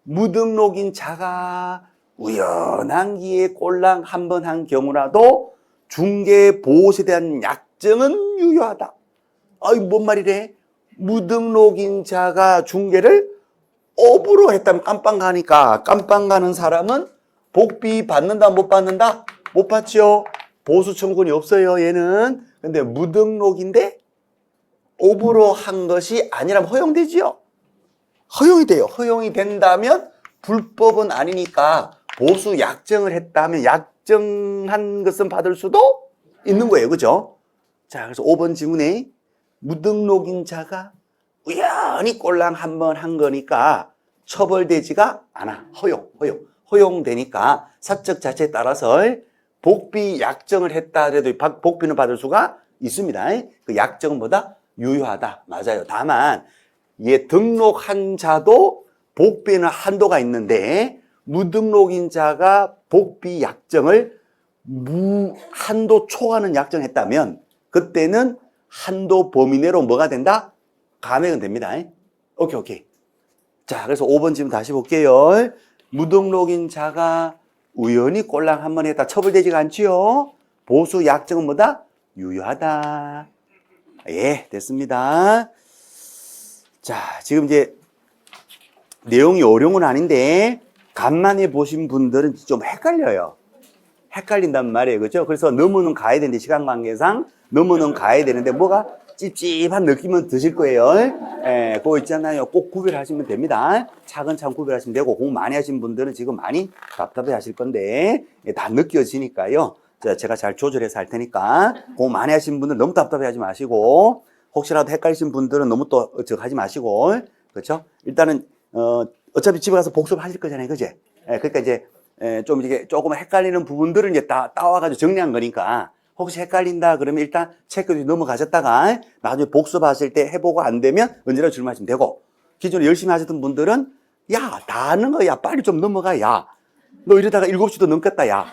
무등록인 자가 우연한 기회에 꼴랑 한 번 한 경우라도 중개 보호에 대한 약정은 유효하다. 아이, 뭔 말이래? 무등록인 자가 중개를 업으로 했다면 깜빵 가니까 깜빵 가는 사람은 복비 받는다, 못 받는다? 못 받죠. 보수 청구권이 없어요, 얘는. 근데 무등록인데 업으로 한 것이 아니라면 허용되지요. 허용이 돼요. 허용이 된다면 불법은 아니니까 보수 약정을 했다면 약정한 것은 받을 수도 있는 거예요. 그죠? 자, 그래서 5번 질문에 무등록인 자가 우연히 꼴랑 한 번 한 거니까 처벌되지가 않아. 허용되니까 사적 자체에 따라서 복비 약정을 했다 해도 복비는 받을 수가 있습니다. 그 약정은 뭐다? 유효하다. 맞아요. 다만 얘 등록한 자도 복비는 한도가 있는데 무등록인 자가 복비 약정을 무한도 초과하는 약정을 했다면 그때는 한도 범위 내로 뭐가 된다? 감액은 됩니다. 오케이. 자, 그래서 5번 질문 다시 볼게요. 무등록인 자가 우연히 꼴랑 한 번 했다. 처벌되지가 않지요. 보수 약정은 뭐다? 유효하다. 예, 됐습니다. 자, 지금 이제 내용이 어려운 건 아닌데 간만에 보신 분들은 좀 헷갈려요. 헷갈린단 말이에요. 그죠? 그래서 너무는 가야 되는데 시간 관계상 너무는 가야 되는데 뭐가 찝찝한 느낌은 드실 거예요. 예, 그거 있잖아요. 꼭 구별하시면 됩니다. 차근차근 구별하시면 되고 공부 많이 하신 분들은 지금 많이 답답해 하실 건데 다 느껴지니까요. 제가 잘 조절해서 할 테니까 공부 많이 하신 분들은 너무 답답해 하지 마시고 혹시라도 헷갈리신 분들은 너무 또 하지 마시고 그렇죠? 일단은 어차피 집에 가서 복습하실 거잖아요. 그제? 예, 그러니까 이제 좀 이게 조금 헷갈리는 부분들은 이제 다 따와가지고 정리한 거니까 혹시 헷갈린다 그러면 일단 체크해 넘어가셨다가 나중에 복습하실 때 해보고 안 되면 언제나 질문하시면 되고 기존에 열심히 하셨던 분들은 야, 다 아는 거야. 빨리 좀 넘어가. 야, 너 이러다가 7시도 넘겠다. 야.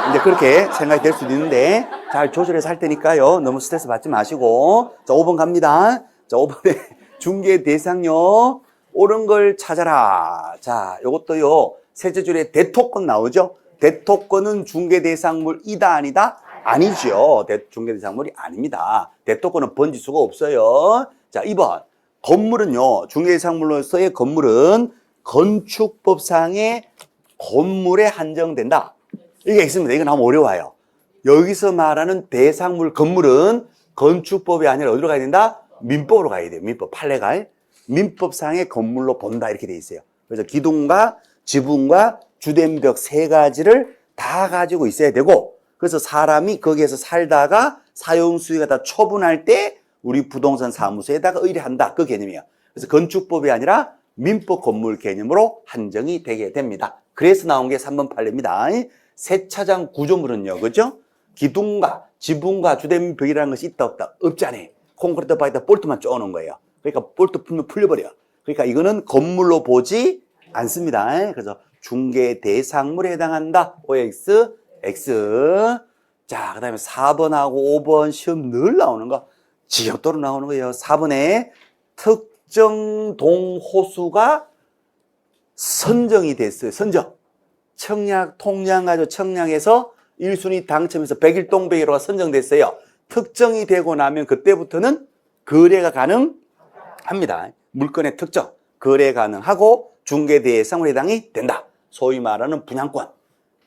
이제 그렇게 생각이 될 수도 있는데 잘 조절해서 할 테니까요. 너무 스트레스 받지 마시고 자, 5번 갑니다. 자, 5번에 중개 대상요. 옳은 걸 찾아라. 자, 요것도요. 셋째 줄에 대토권 나오죠? 대토권은 중개대상물이다, 아니다? 아니죠. 중개대상물이 아닙니다. 대토권은 번질 수가 없어요. 자, 2번. 건물은요, 중개대상물로서의 건물은 건축법상의 건물에 한정된다. 이게 있습니다. 이건 너무 어려워요. 여기서 말하는 대상물 건물은 건축법이 아니라 어디로 가야 된다? 민법으로 가야 돼요. 민법. 판례가. 민법상의 건물로 본다. 이렇게 돼 있어요. 그래서 기둥과 지붕과 주된 벽 세 가지를 다 가지고 있어야 되고 그래서 사람이 거기에서 살다가 사용수익을 다 처분할 때 우리 부동산 사무소에다가 의뢰한다. 그 개념이에요. 그래서 건축법이 아니라 민법 건물 개념으로 한정이 되게 됩니다. 그래서 나온 게 3번 판례입니다. 세차장 구조물은요. 그죠? 기둥과 지붕과 주된 벽이라는 것이 있다 없다? 없잖아요. 콘크리트 바에다 볼트만 쪼는 거예요. 그러니까 볼트 풀면 풀려버려요. 그러니까 이거는 건물로 보지 않습니다. 그래서 중개 대상물에 해당한다. OX, X. 자, 그 다음에 4번하고 5번 시험 늘 나오는 거. 지역도로 나오는 거예요. 4번에 특정 동호수가 선정이 됐어요. 선정. 청약 통장 가지고 청약에서 1순위 당첨해서 101동 101호가 선정됐어요. 특정이 되고 나면 그때부터는 거래가 가능합니다. 물건의 특정. 거래 가능하고 중개 대상물에 해당이 된다. 소위 말하는 분양권.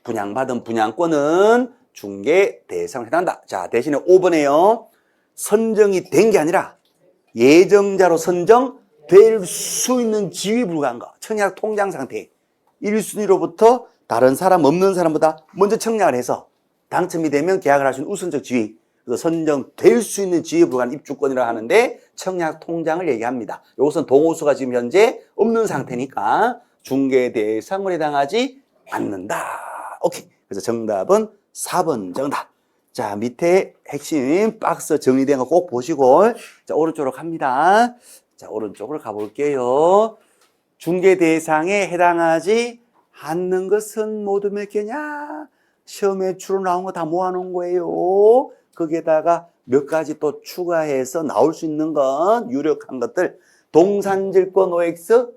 분양받은 분양권은 중개 대상물에 해당한다. 자, 대신에 5번에요. 선정이 된 게 아니라 예정자로 선정될 수 있는 지위에 불과한 거. 청약 통장 상태. 1순위로부터 다른 사람 없는 사람보다 먼저 청약을 해서 당첨이 되면 계약을 할 수 있는 우선적 지위. 그래서 선정될 수 있는 지위에 불과한 입주권이라고 하는데 청약 통장을 얘기합니다. 이것은 동호수가 지금 현재 없는 상태니까 중개 대상물에 해당하지 않는다. 오케이. 그래서 정답은 4번 정답. 자, 밑에 핵심 박스 정리된 거 꼭 보시고, 자, 오른쪽으로 갑니다. 자, 오른쪽으로 가볼게요. 중개 대상에 해당하지 않는 것은 모두 몇 개냐? 시험에 주로 나온 거 다 모아놓은 거예요. 거기에다가 몇 가지 또 추가해서 나올 수 있는 건 유력한 것들. 동산질권 OX,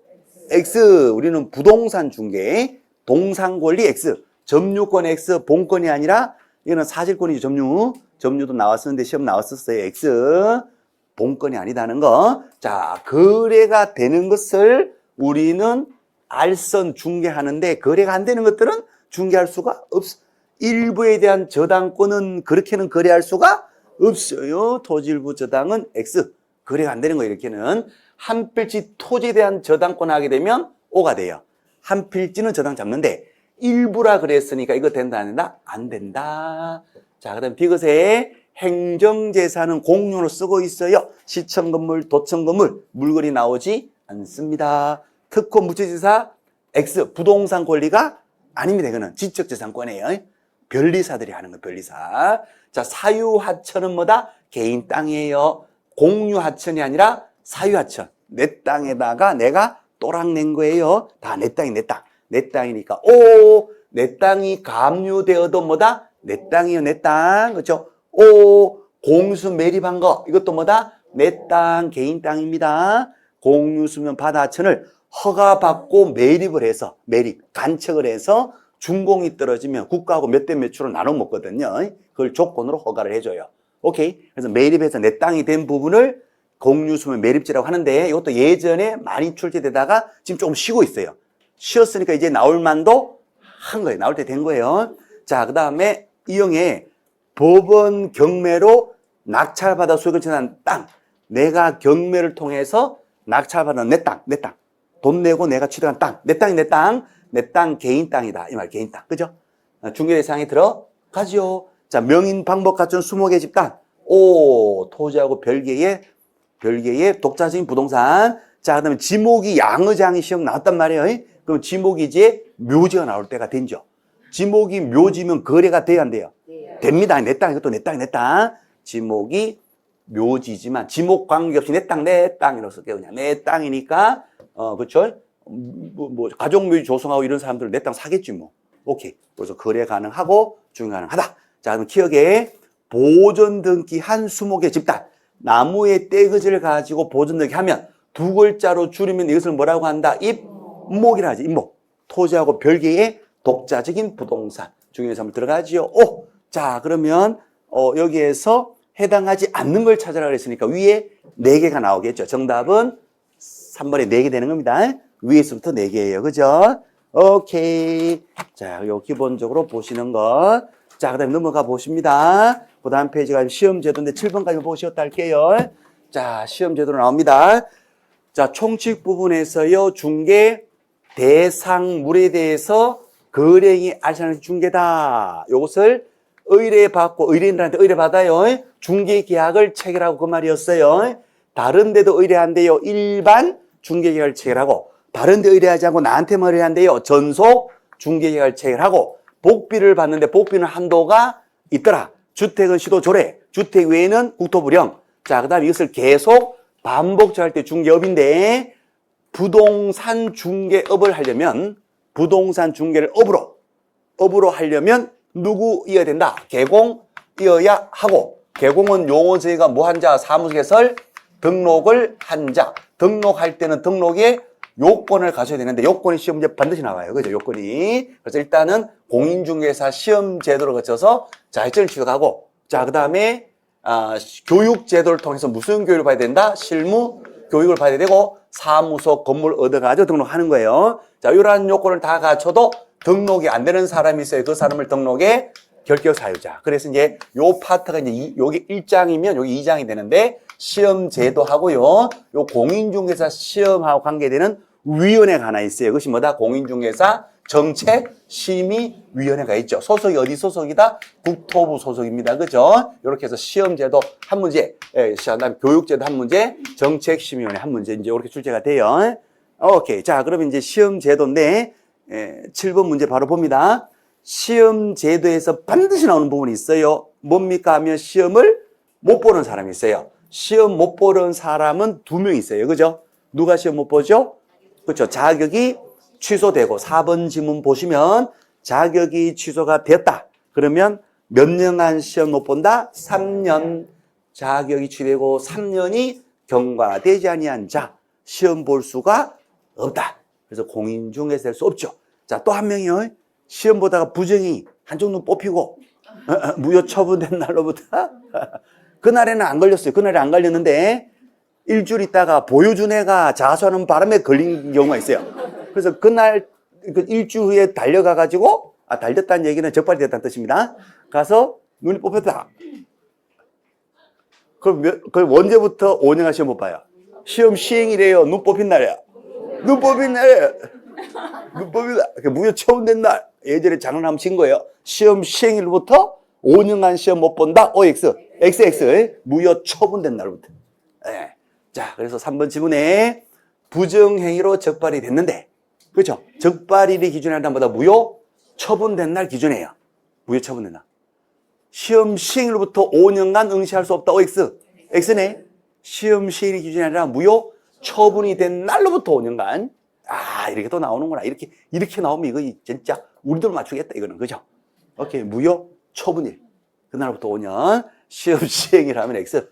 X. 우리는 부동산 중개, 동산권리 X, 점유권 X, 본권이 아니라 이거는 사실권이죠. 점유도 나왔었는데 시험 나왔었어요. X. 본권이 아니다는 거. 자, 거래가 되는 것을 우리는 알선 중개하는데 거래가 안 되는 것들은 중개할 수가 없어. 일부에 대한 저당권은 그렇게는 거래할 수가 없어요. 토지일부 저당은 X. 거래가 안 되는 거 이렇게는. 한 필지 토지에 대한 저당권 하게 되면 O가 돼요. 한 필지는 저당 잡는데 일부라 그랬으니까 이거 된다 안 된다? 안 된다. 자, 그 다음 비것에 행정재산은 공유로 쓰고 있어요. 시청 건물, 도청 건물, 물건이 나오지 않습니다. 특권 무채지사 X, 부동산 권리가 아닙니다. 이거는 지적재산권이에요. 변리사들이 하는 거, 변리사. 자, 사유하천은 뭐다? 개인 땅이에요. 공유하천이 아니라 사유하천. 내 땅에다가 내가 또랑 낸 거예요. 다 내 땅이 내 땅. 내 땅이니까, 오, 내 땅이 감유되어도 뭐다? 내 땅이요, 내 땅. 그렇죠? 오, 공수 매립한 거. 이것도 뭐다? 내 땅, 개인 땅입니다. 공유수면 바다천을 허가받고 매립을 해서, 간척을 해서 준공이 떨어지면 국가하고 몇 대 몇으로 나눠 먹거든요. 그걸 조건으로 허가를 해줘요. 오케이. 그래서 매립해서 내 땅이 된 부분을 공유수면 매립지라고 하는데 이것도 예전에 많이 출제되다가 지금 조금 쉬고 있어요. 쉬었으니까 이제 나올 만도 한 거예요. 나올 때 된 거예요. 자, 그 다음에 이형의 법원 경매로 낙찰받아 소유권 취득한 땅. 내가 경매를 통해서 낙찰받은 내 땅. 돈 내고 내가 취득한 땅. 내 땅이 내 땅. 내 땅 개인 땅이다. 이 말 개인 땅. 그죠? 중개 대상에 들어가지요. 자, 명인 방법 갖춘 20개 집단. 오, 토지하고 별개의 독자적인 부동산. 자, 그 다음에 지목이 양의장이 시험 나왔단 말이에요. 그럼 지목이 이제 묘지가 나올 때가 된죠. 지목이 묘지면 거래가 돼야 안 돼요? 네. 됩니다. 내 땅, 이것도 내 땅. 지목이 묘지지만 지목 관계없이 내 땅 이라고 쓸게요. 그냥 내 땅이니까, 그렇죠? 가족묘지 조성하고 이런 사람들은 내 땅 사겠지 뭐. 오케이. 그래서 거래 가능하고 중개 가능하다. 자, 그럼 기억에 보존 등기 한 20개 집단. 나무의 떼그지를 가지고 보존 등기 하면 두 글자로 줄이면 이것을 뭐라고 한다? 입목이라 하지. 입목. 토지하고 별개의 독자적인 부동산. 중개에서 한번 들어가지요. 오! 자, 그러면 여기에서 해당하지 않는 걸 찾으라 그랬으니까 위에 4개가 나오겠죠. 정답은 3번에 4개 되는 겁니다. 위에서부터 4개예요. 그죠? 오케이. 자, 요 기본적으로 보시는 것. 자, 그 다음에 넘어가 보십니다. 그 다음 페이지가 시험제도인데 7번까지 보시었다 할게요. 자, 시험제도로 나옵니다. 자, 총칙 부분에서요, 중개 대상물에 대해서 거래인이 알선하는 중개다. 요것을 의뢰받고 의뢰인들한테 의뢰받아요. 중개계약을 체결하고 그 말이었어요. 다른 데도 의뢰한대요. 일반 중개계약을 체결하고, 다른 데 의뢰하지 않고 나한테만 의뢰한대요. 전속 중개계약을 체결하고, 복비를 받는데 복비는 한도가 있더라. 주택은 시도조례, 주택 외에는 국토부령. 자, 그 다음에 이것을 계속 반복적할 때 중개업인데, 부동산 중개업을 하려면, 부동산 중개를 업으로 하려면 누구 이어야 된다? 개공이어야 하고, 개공은 용어 저희가 뭐 한 자, 사무소 개설, 등록을 한 자. 등록할 때는 등록에 요건을 가져야 되는데 요건이 시험 문제 반드시 나와요. 그죠? 요건이. 그래서 일단은 공인중개사 시험 제도를 거쳐서 자격증을 취득하고, 자, 그 다음에 교육 제도를 통해서 무슨 교육을 받아야 된다? 실무 교육을 받아야 되고, 사무소 건물 얻어가지고 등록하는 거예요. 자, 이러한 요건을 다 갖춰도 등록이 안 되는 사람이 있어요. 그 사람을 등록에 결격 사유자. 그래서 이제 요 파트가 이제 요게 1장이면 요게 2장이 되는데, 시험 제도하고요, 요 공인중개사 시험하고 관계되는 위원회가 하나 있어요. 그것이 뭐다? 공인중개사 정책심의위원회가 있죠. 소속이 어디 소속이다? 국토부 소속입니다. 그죠? 이렇게 해서 시험 제도 한 문제, 그다음 교육 제도 한 문제, 정책심의위원회 한 문제, 이제 이렇게 출제가 돼요. 오케이. 자, 그러면 이제 시험 제도인데, 7번 문제 바로 봅니다. 시험 제도에서 반드시 나오는 부분이 있어요. 뭡니까 하면 시험을 못 보는 사람이 있어요. 시험 못 보는 사람은 2명 있어요. 그죠? 누가 시험 못 보죠? 그렇죠. 자격이 취소되고 4번 지문 보시면 자격이 취소가 됐다. 그러면 몇 년간 시험 못 본다? 3년. 자격이 취소되고 3년이 경과되지 아니한 자, 시험 볼 수가 없다. 그래서 공인 중개사 될 수 없죠. 자, 또 한 명이요. 시험 보다가 부정이 한쪽 눈 뽑히고 무효 처분된 날로부터 그날에는 안 걸렸어요. 그날에 안 걸렸는데 일주일 있다가 보여준 애가 자수하는 바람에 걸린 경우가 있어요. 그래서 그날 그 일주일 후에 달려가가지고 달렸다는 얘기는 적발이 됐다는 뜻입니다. 가서 눈이 뽑혔다. 그럼 언제부터 5년간 시험 못 봐요? 시험 시행이래요. 눈 뽑힌 날이야. 눈 뽑힌 날이야. 눈 뽑힌 날. 무효 처분된 날. 예전에 장난하면 친 거예요. 시험 시행일부터 5년간 시험 못 본다. OX. XX. 무효 처분된 날부터. 네. 자, 그래서 3번 지문에 부정행위로 적발이 됐는데, 그렇죠? 적발일이 기준의 날보다 무효 처분된 날 기준이에요. 무효 처분된 날. 시험 시행일부터 5년간 응시할 수 없다. OX. X네. 시험 시행일 기준이 아니라 무효 처분이 된 날로부터 5년간. 이렇게 또 나오는구나. 이렇게 나오면 이거 진짜 우리들 맞추겠다. 이거는. 그죠? 오케이. 무효 처분일. 그날부터 5년. 시험 시행일 하면 X.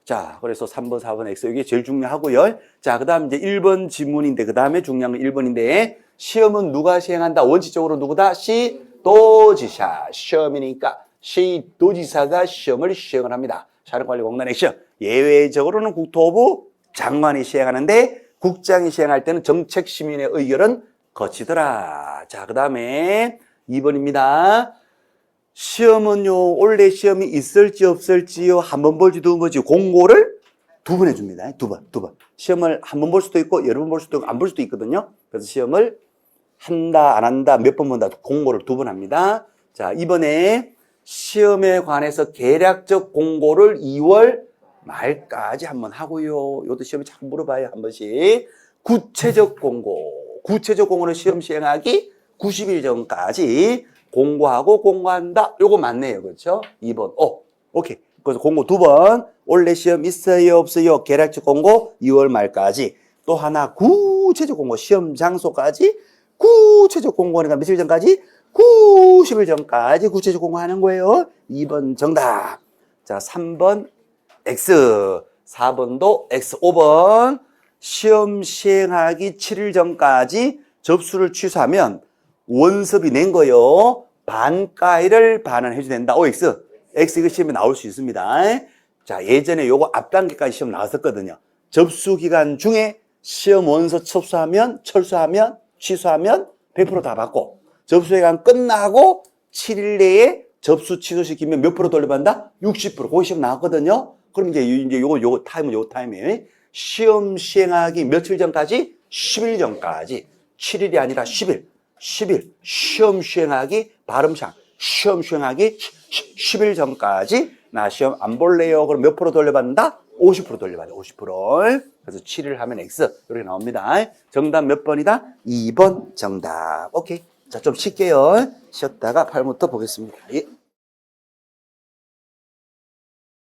자, 그래서 3번, 4번 X. 이게 제일 중요하고요. 자, 그 다음 이제 1번 지문인데, 그 다음에 중요한 건 1번인데, 시험은 누가 시행한다? 원칙적으로 누구다? 시도지사. 시험이니까 시도지사가 시험을 시행을 합니다. 산업관리공단 액션. 예외적으로는 국토부 장관이 시행하는데, 국장이 시행할 때는 정책 시민의 의결은 거치더라. 자, 그 다음에 2번입니다. 시험은요, 원래 시험이 있을지 없을지요, 한 번 볼지 두 번 볼지 공고를 2번 해줍니다. 2번. 시험을 한 번 볼 수도 있고, 여러 번 볼 수도 있고, 안 볼 수도 있거든요. 그래서 시험을 한다, 안 한다, 몇 번 본다, 공고를 2번 합니다. 자, 이번에 시험에 관해서 계략적 공고를 2월 말까지 한번 하고요. 이것도 시험에 자꾸 물어봐요. 한 번씩. 구체적 공고는 시험 시행하기 90일 전까지 공고하고 공고한다. 요거 맞네요. 그렇죠? 2번. 오케이. 그래서 공고 2번. 원래 시험 있어요, 없어요? 계략적 공고 2월 말까지. 또 하나 구체적 공고 시험 장소까지 구체적 공고니까 며칠 전까지 90일 전까지 구체적 공고하는 거예요. 2번 정답. 자, 3번 X. 4번도 X. 5번 시험 시행하기 7일 전까지 접수를 취소하면 원섭이 낸 거요. 반가일을 반환해 줘야 된다. OX. X 이거 시험에 나올 수 있습니다. 자, 예전에 요거 앞단계까지 시험 나왔었거든요. 접수 기간 중에 시험 원서 철수하면 취소하면 100% 다 받고, 접수 기간 끝나고 7일 내에 접수 취소시키면 몇 프로 돌려받는다? 60%. 그거 시험 나왔거든요. 그럼 이제 요거 타임이에요. 시험 시행하기 며칠 전까지? 10일 전까지. 7일이 아니라 10일. 시험 시행하기 발음상. 시험 시행하기 10일 전까지. 나 시험 안 볼래요. 그럼 몇 프로 돌려받는다? 50% 돌려받아. 50%. 그래서 7일 하면 X. 이렇게 나옵니다. 정답 몇 번이다? 2번 정답. 오케이. 자, 좀 쉴게요. 쉬었다가 8부터 보겠습니다. 예.